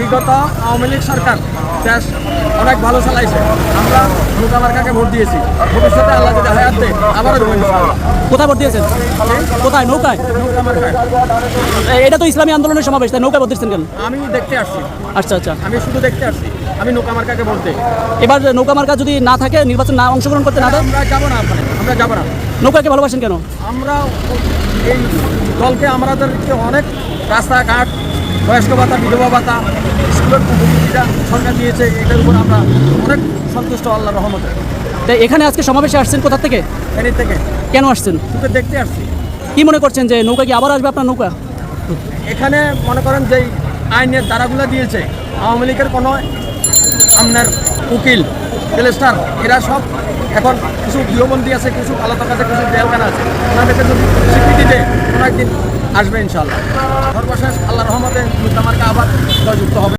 বিগত আওয়ামী লীগ সরকার দেশ অনেক ভালো চালাইছে। আমরা নৌকা মার্কাকে ভোট দিয়েছি। ভবিষ্যতে আল্লাহ যদি হায়াত দেয় আবারও দেবো ইনশাআল্লাহ। কোথায় ভোট দিয়েছেন? কোথায়? নৌকায়? নৌকা মার্কায়। এটা তো ইসলামী আন্দোলনের সমাবেশ, তাই নৌকায় ভোট দিচ্ছেন কেন? আমি দেখতে আসছি, আচ্ছা আচ্ছা। আমি শুধু দেখতে আসছি। আমি নৌকা মার্কাকে ভোট দিই। এবার নৌকা মার্কা যদি না থাকে, নির্বাচন না অংশগ্রহণ করতে না দেয়, আমরা যাবো না, ওখানে আমরা যাবো না। নৌকাকে ভালোবাসেন কেন? আমরা এই দলকে আমাদেরকে অনেক রাস্তাঘাট, বয়স্ক ভাতা, বিধবা ভাতা, স্কুলের উপযোগিতা সরকার দিয়েছে। এটার উপর আমরা অনেক সন্তুষ্ট আল্লাহর রহমতে। তাই এখানে আজকে সমাবেশে আসছেন কোথা থেকে? এর থেকে কেন আসছেন? শুধু দেখতে আসছি। কি মনে করছেন যে নৌকা কি আবার আসবে আপনার নৌকা? এখানে মনে করেন যেই আইনের ধারাগুলো দিয়েছে, আওয়ামী লীগের কোনো আপনার উকিল, প্লেস্টার, এরা সব এখন কিছু গৃহবন্দী আছে, কিছু আলাদা কাছে, কিছু জেলখানা আছে। ওনাদেরকে যদি স্বীকৃতি দেয় কোনো একদিন আসবে ইনশাআল্লাহ। সর্বশেষ আল্লাহর রহমতে নৌকা মার্কা আবার জয়যুক্ত হবে।